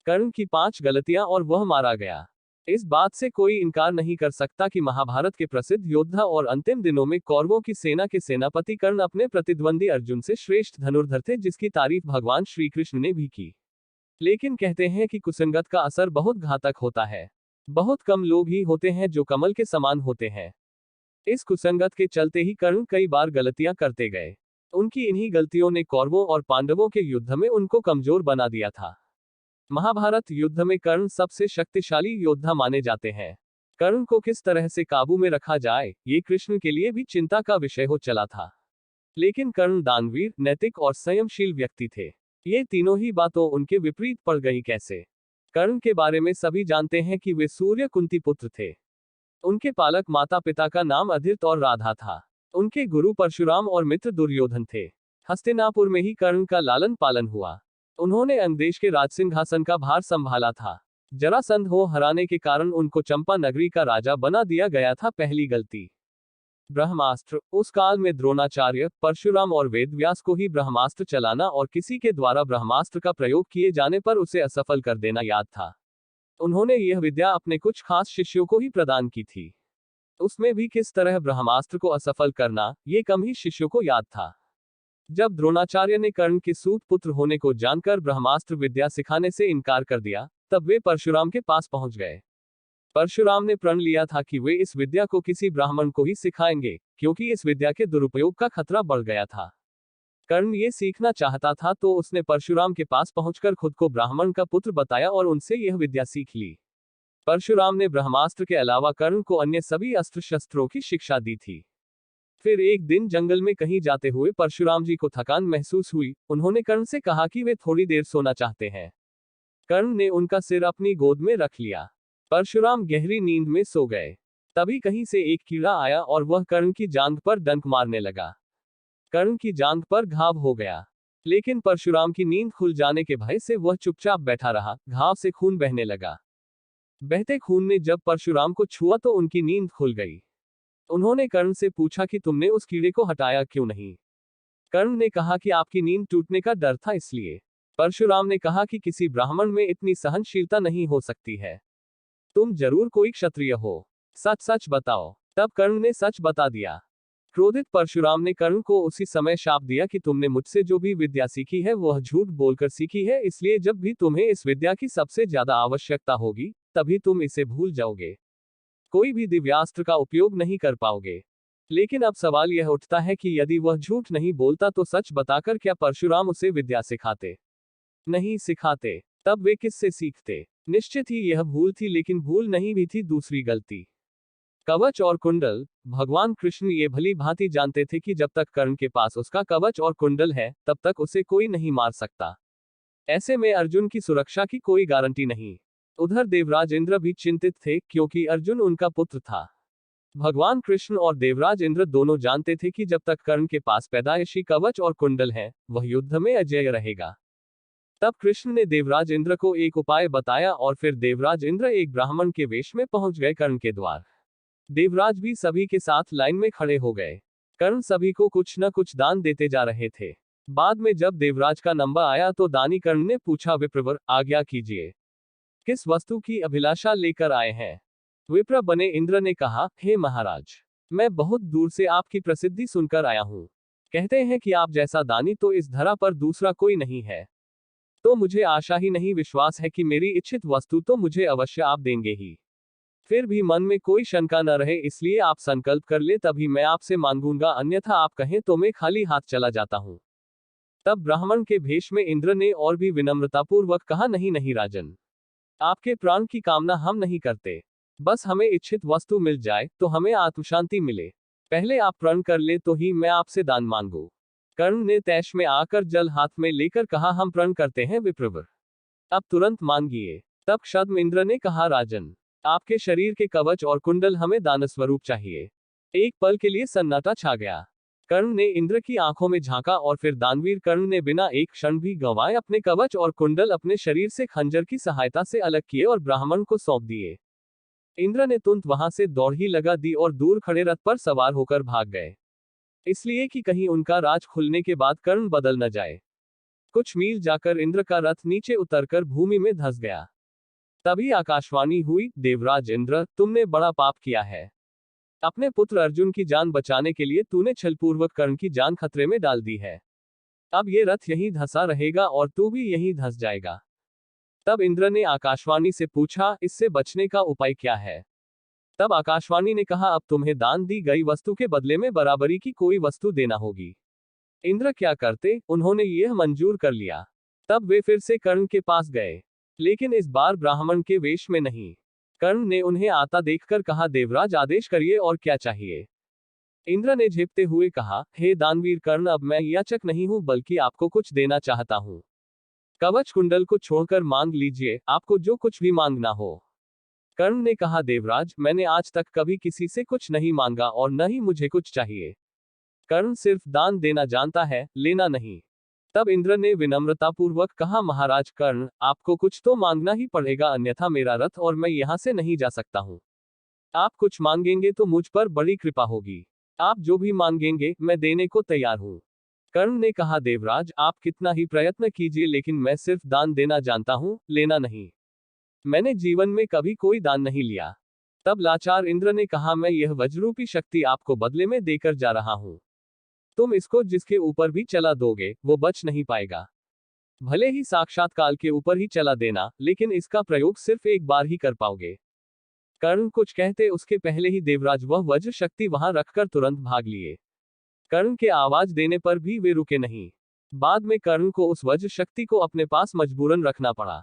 कर्ण की 5 गलतियां और वह मारा गया। इस बात से कोई इनकार नहीं कर सकता कि महाभारत के प्रसिद्ध योद्धा और अंतिम दिनों में कौरवों की सेना के सेनापति कर्ण अपने प्रतिद्वंदी अर्जुन से श्रेष्ठ धनुर्धर थे, जिसकी तारीफ भगवान श्री कृष्ण ने भी की। लेकिन कहते हैं कि कुसंगत का असर बहुत घातक होता है। बहुत कम लोग ही होते हैं जो कमल के समान होते हैं। इस कुसंगत के चलते ही कर्ण कई बार गलतियां करते गए। उनकी इन्हीं गलतियों ने कौरवों और पांडवों के युद्ध में उनको कमजोर बना दिया था। महाभारत युद्ध में कर्ण सबसे शक्तिशाली योद्धा माने जाते हैं। कर्ण को किस तरह से काबू में रखा जाए, ये कृष्ण के लिए भी चिंता का विषय हो चला था। लेकिन कर्ण दानवीर, नैतिक और संयमशील व्यक्ति थे। ये तीनों ही बातों उनके विपरीत पड़ गई कैसे? कर्ण के बारे में सभी जानते हैं कि वे सूर्य कुंती पुत्र थे। उनके पालक माता पिता का नाम अधीरथ और राधा था। उनके गुरु परशुराम और मित्र दुर्योधन थे। हस्तिनापुर में ही कर्ण का लालन पालन हुआ। उन्होंने अंगदेश के राजसिंहासन का भार संभाला था। जरासंध को हराने के कारण उनको चंपा नगरी का राजा बना दिया गया था। पहली गलती, ब्रह्मास्त्र। उस काल में द्रोणाचार्य, परशुराम और वेदव्यास को ही ब्रह्मास्त्र चलाना और किसी के द्वारा ब्रह्मास्त्र का प्रयोग किए जाने पर उसे असफल कर देना याद था। उन्होंने यह विद्या अपने कुछ खास शिष्यों को ही प्रदान की थी। उसमें भी किस तरह ब्रह्मास्त्र को असफल करना, ये कम ही शिष्यों को याद था। जब द्रोणाचार्य ने कर्ण के सूत पुत्र होने को जानकर ब्रह्मास्त्र विद्या सिखाने से इनकार कर दिया, तब वे परशुराम के पास पहुंच गए। परशुराम ने प्रण लिया था कि वे इस विद्या को किसी ब्राह्मण को ही सिखाएंगे, क्योंकि इस विद्या के दुरुपयोग का खतरा बढ़ गया था। कर्ण ये सीखना चाहता था तो उसने परशुराम के पास पहुंचकर खुद को ब्राह्मण का पुत्र बताया और उनसे यह विद्या सीख ली। परशुराम ने ब्रह्मास्त्र के अलावा कर्ण को अन्य सभी अस्त्र शस्त्रों की शिक्षा दी थी। फिर एक दिन जंगल में कहीं जाते हुए परशुराम जी को थकान महसूस हुई। उन्होंने कर्ण से कहा कि वे थोड़ी देर सोना चाहते हैं। कर्ण ने उनका सिर अपनी गोद में रख लिया। परशुराम गहरी नींद में सो गए। तभी कहीं से एक कीड़ा आया और वह कर्ण की जांघ पर डंक मारने लगा। कर्ण की जांघ पर घाव हो गया, लेकिन परशुराम की नींद खुल जाने के भय से वह चुपचाप बैठा रहा। घाव से खून बहने लगा। बहते खून ने जब परशुराम को छुआ तो उनकी नींद खुल गई। उन्होंने कर्ण से पूछा कि तुमने उस कीड़े को हटाया क्यों नहीं? कर्ण ने कहा कि आपकी नींद टूटने का डर था इसलिए। परशुराम ने कहा कि किसी ब्राह्मण में इतनी सहनशीलता नहीं हो सकती है। तुम जरूर कोई क्षत्रिय हो, सच सच बताओ। तब कर्ण ने सच बता दिया। क्रोधित परशुराम ने कर्ण को उसी समय शाप दिया कि तुमने मुझसे जो भी विद्या सीखी है वह झूठ बोलकर सीखी है, इसलिए जब भी तुम्हें इस विद्या की सबसे ज्यादा आवश्यकता होगी तभी तुम इसे भूल जाओगे। कोई भी दिव्यास्त्र का उपयोग नहीं कर पाओगे। लेकिन अब सवाल यह उठता है कि यदि वह झूठ नहीं बोलता तो सच बताकर क्या परशुराम उसे विद्या सिखाते? नहीं सिखाते। तब वे किससे सीखते? निश्चित ही यह भूल थी, लेकिन भूल नहीं भी थी दूसरी गलती, कवच और कुंडल। भगवान कृष्ण ये भली भांति जानते थे कि जब तक कर्ण के पास उसका कवच और कुंडल है तब तक उसे कोई नहीं मार सकता। ऐसे में अर्जुन की सुरक्षा की कोई गारंटी नहीं। उधर देवराज इंद्र भी चिंतित थे, क्योंकि अर्जुन उनका पुत्र था। भगवान कृष्ण और देवराज इंद्र दोनों जानते थे कि जब तक कर्ण के पास पैदाइशी कवच और कुंडल है वह युद्ध में अजेय रहेगा। तब कृष्ण ने देवराज इंद्र को एक उपाय बताया और फिर देवराज इंद्र एक ब्राह्मण के वेश में पहुंच गए कर्ण के द्वार। देवराज भी सभी के साथ लाइन में खड़े हो गए। कर्ण सभी को कुछ न कुछ दान देते जा रहे थे। बाद में जब देवराज का नंबर आया तो दानी कर्ण ने पूछा, विप्रवर आज्ञा कीजिए, किस वस्तु की अभिलाषा लेकर आए हैं? विप्र बने इंद्र ने कहा, हे महाराज, मैं बहुत दूर से आपकी प्रसिद्धि सुनकर आया हूँ। कहते हैं कि आप जैसा दानी तो इस धरा पर दूसरा कोई नहीं है। तो मुझे आशा ही नहीं विश्वास है कि मेरी इच्छित वस्तु तो मुझे अवश्य आप देंगे ही। फिर भी मन में कोई शंका न रहे इसलिए आप संकल्प कर ले, तभी मैं आपसे मांगूंगा, अन्यथा आप कहें तो मैं खाली हाथ चला जाता हूँ। तब ब्राह्मण के भेष में इंद्र ने और भी विनम्रतापूर्वक कहा, नहीं नहीं राजन, आपके प्राण की कामना हम नहीं करते। बस हमें इच्छित वस्तु मिल जाए तो हमें आत्मशांति मिले। पहले आप प्रण कर ले तो ही मैं आपसे दान मांगू। कर्ण ने तैश में आकर जल हाथ में लेकर कहा, हम प्रण करते हैं विप्रवर, अब तुरंत मांगिए। तब क्षद्म इंद्र ने कहा, राजन, आपके शरीर के कवच और कुंडल हमें दान स्वरूप चाहिए। एक पल के लिए सन्नाटा छा गया। कर्ण ने इंद्र की आंखों में झांका और फिर दानवीर कर्ण ने बिना एक क्षण भी गंवाए अपने कवच और कुंडल अपने शरीर से खंजर की सहायता से अलग किए और ब्राह्मण को सौंप दिए। इंद्र ने तुरंत वहां से दौड़ ही लगा दी और दूर खड़े रथ पर सवार होकर भाग गए, इसलिए कि कहीं उनका राज खुलने के बाद कर्ण बदल न जाए। कुछ मील जाकर इंद्र का रथ नीचे उतरकर भूमि में धंस गया। तभी आकाशवाणी हुई, देवराज इंद्र, तुमने बड़ा पाप किया है। अपने पुत्र अर्जुन की जान बचाने के लिए तूने छलपूर्वक कर्ण की जान खतरे में डाल दी है। अब ये रथ यहीं धंसा रहेगा और तू भी यहीं धंस जाएगा। तब इंद्र ने आकाशवाणी से पूछा, इससे बचने का उपाय क्या है? तब आकाशवाणी ने कहा, अब तुम्हें दान दी गई वस्तु के बदले में बराबरी की कोई वस्तु देना होगी। इंद्र क्या करते, उन्होंने यह मंजूर कर लिया। तब वे फिर से कर्ण के पास गए, लेकिन इस बार ब्राह्मण के वेश में नहीं। कर्ण ने उन्हें आता देखकर कहा, देवराज आदेश करिए और क्या चाहिए? इंद्र ने झेपते हुए कहा, हे दानवीर कर्ण, अब मैं याचक नहीं हूं बल्कि आपको कुछ देना चाहता हूं। कवच कुंडल को छोड़कर मांग लीजिए, आपको जो कुछ भी मांगना हो। कर्ण ने कहा, देवराज, मैंने आज तक कभी किसी से कुछ नहीं मांगा और न ही मुझे कुछ चाहिए। कर्ण सिर्फ दान देना जानता है, लेना नहीं। तब इंद्र ने विनम्रतापूर्वक कहा, महाराज कर्ण, आपको कुछ तो मांगना ही पड़ेगा, अन्यथा मेरा रथ और मैं यहां से नहीं जा सकता हूं। आप कुछ मांगेंगे तो मुझ पर बड़ी कृपा होगी। आप जो भी मांगेंगे मैं देने को तैयार हूं। कर्ण ने कहा, देवराज, आप कितना ही प्रयत्न कीजिए, लेकिन मैं सिर्फ दान देना जानता हूं, लेना नहीं। मैंने जीवन में कभी कोई दान नहीं लिया। तब लाचार इंद्र ने कहा, मैं यह वज्ररूपी शक्ति आपको बदले में देकर जा रहा हूं। तुम इसको जिसके ऊपर भी चला दोगे, वो बच नहीं पाएगा। भले ही साक्षात काल के ऊपर ही चला देना, लेकिन इसका प्रयोग सिर्फ एक बार ही कर पाओगे। कर्ण कुछ कहते उसके पहले ही देवराज वह वज्र शक्ति वहां रखकर तुरंत भाग लिए। कर्ण के आवाज देने पर भी वे रुके नहीं। बाद में कर्ण को उस वज्र शक्ति को अपने पास मजबूरन रखना पड़ा।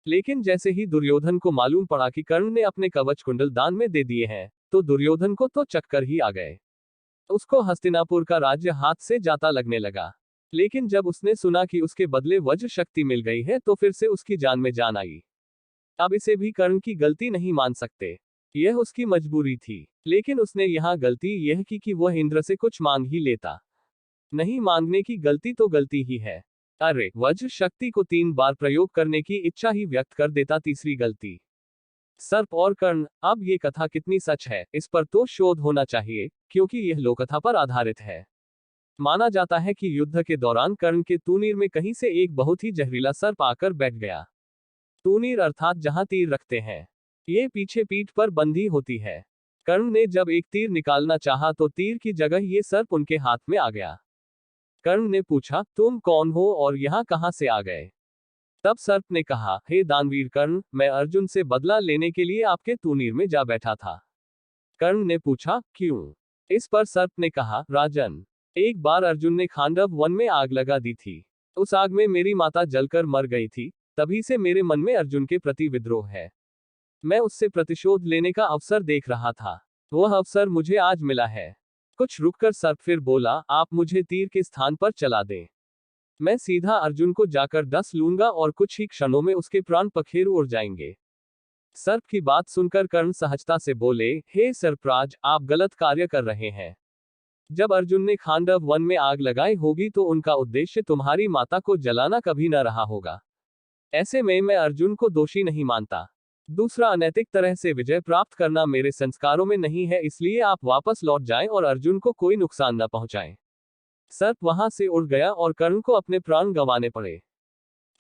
लेकिन जैसे ही दुर्योधन को मालूम पड़ा कि कर्ण ने अपने कवच कुंडल दान में दे दिए हैं, तो दुर्योधन को तो चक्कर ही आ गए। उसको हस्तिनापुर का राज्य हाथ से जाता लगने लगा। लेकिन जब उसने सुना कि उसके बदले वज्र शक्ति मिल गई है तो फिर से उसकी जान में जान आई। अब इसे भी कर्ण की गलती नहीं मान सकते, यह उसकी मजबूरी थी। लेकिन उसने यहां गलती यह की कि वह इंद्र से कुछ मांग ही लेता। नहीं मांगने की गलती तो गलती ही है। अरे, वज्र शक्ति को 3 बार प्रयोग करने की इच्छा ही व्यक्त कर देता, तीसरी गलती। सर्प और कर्ण, अब ये कथा कितनी सच है, इस पर तो शोध होना चाहिए, क्योंकि यह लोककथा पर आधारित है। माना जाता है कि युद्ध के दौरान कर्ण के तूनीर में कहीं से एक बहुत ही जहरीला सर्प आकर बैठ गया। तूनीर अर्थात जहां तीर रखते हैं, ये पीछे पीठ पर बंधी होती है। कर्ण ने जब एक तीर निकालना चाहा तो तीर की जगह ये सर्प उनके हाथ में आ गया। कर्ण ने पूछा, तुम कौन हो और यहाँ कहां से आ गए? तब सर्प ने कहा, हे दानवीर कर्ण, मैं अर्जुन से बदला लेने के लिए आपके तूनीर में जा बैठा था। कर्ण ने पूछा, क्यों? इस पर सर्प ने कहा, राजन, एक बार अर्जुन ने खांडव वन में आग लगा दी थी। उस आग में मेरी माता जलकर मर गई थी। तभी से मेरे मन में अर्जुन के प्रति विद्रोह है। मैं उससे प्रतिशोध लेने का अवसर देख रहा था। वह अवसर मुझे आज मिला है। कुछ रुककर सर्प फिर बोला, आप मुझे तीर के स्थान पर चला दें। मैं सीधा अर्जुन को जाकर डस लूंगा और कुछ ही क्षणों में उसके प्राण पखेरु उड़ जाएंगे। सर्प की बात सुनकर कर्ण सहजता से बोले, हे सर्पराज, आप गलत कार्य कर रहे हैं। जब अर्जुन ने खांडव वन में आग लगाई होगी तो उनका उद्देश्य तुम्हारी माता को जलाना कभी न रहा होगा। ऐसे में मैं अर्जुन को दोषी नहीं मानता। दूसरा, अनैतिक तरह से विजय प्राप्त करना मेरे संस्कारों में नहीं है, इसलिए आप वापस लौट जाएं और अर्जुन को कोई नुकसान न पहुंचाएं। सर्प वहां से उड़ गया और कर्ण को अपने प्राण गंवाने पड़े।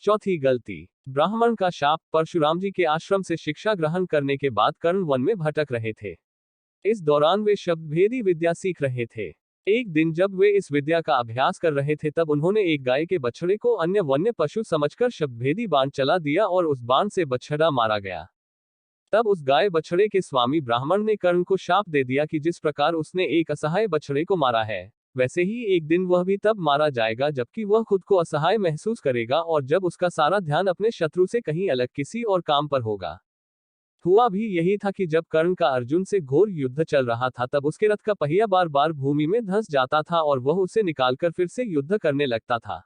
चौथी गलती, ब्राह्मण का शाप। परशुराम जी के आश्रम से शिक्षा ग्रहण करने के बाद कर्ण वन में भटक रहे थे। इस दौरान वे शब्दभेदी विद्या सीख रहे थे। एक दिन जब वे इस विद्या का अभ्यास कर रहे थे तब उन्होंने एक गाय के बछड़े को अन्य वन्य पशु समझकर शब्दभेदी बाण चला दिया और उस बाण से बछड़ा मारा गया। तब उस गाय बछड़े के स्वामी ब्राह्मण ने कर्ण को शाप दे दिया कि जिस प्रकार उसने एक असहाय बछड़े को मारा है, वैसे ही एक दिन वह भी तब मारा जाएगा जबकि वह खुद को असहाय महसूस करेगा और जब उसका सारा ध्यान अपने शत्रु से कहीं अलग किसी और काम पर होगा। हुआ भी यही था कि जब कर्ण का अर्जुन से घोर युद्ध चल रहा था तब उसके रथ का पहिया बार बार भूमि में धंस जाता था और वह उसे निकालकर फिर से युद्ध करने लगता था।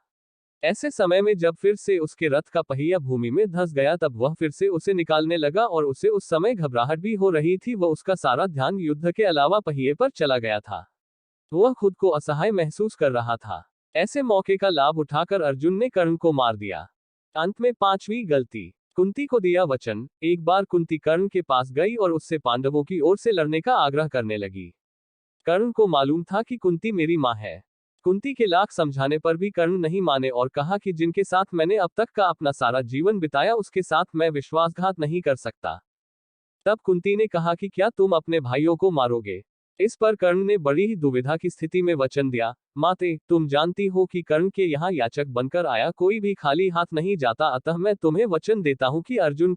ऐसे समय में जब फिर से उसके रथ का पहिया भूमि में धंस गया तब वह फिर से उसे निकालने लगा और उसे उस समय घबराहट भी हो रही थी। वह उसका सारा ध्यान युद्ध के अलावा पहिए पर चला गया था। वह खुद को असहाय महसूस कर रहा था। ऐसे मौके का लाभ उठाकर अर्जुन ने कर्ण को मार दिया। अंत में 5वीं गलती, कुंती को दिया वचन। एक बार कुंती कर्ण के पास गई और उससे पांडवों की ओर से लड़ने का आग्रह करने लगी। कर्ण को मालूम था कि कुंती मेरी मां है। कुंती के लाख समझाने पर भी कर्ण नहीं माने और कहा कि जिनके साथ मैंने अब तक का अपना सारा जीवन बिताया उसके साथ मैं विश्वासघात नहीं कर सकता। तब कुंती ने कहा कि क्या तुम अपने भाइयों को मारोगे? इस पर कर्ण ने बड़ी ही दुविधा की स्थिति में वचन दिया, माते, तुम जानती हो कि कर्ण के यहाँ याचक बनकर आया कोई भी खाली हाथ नहीं जाता, अतः मैं तुम्हें वचन देता हूँ कि अर्जुन को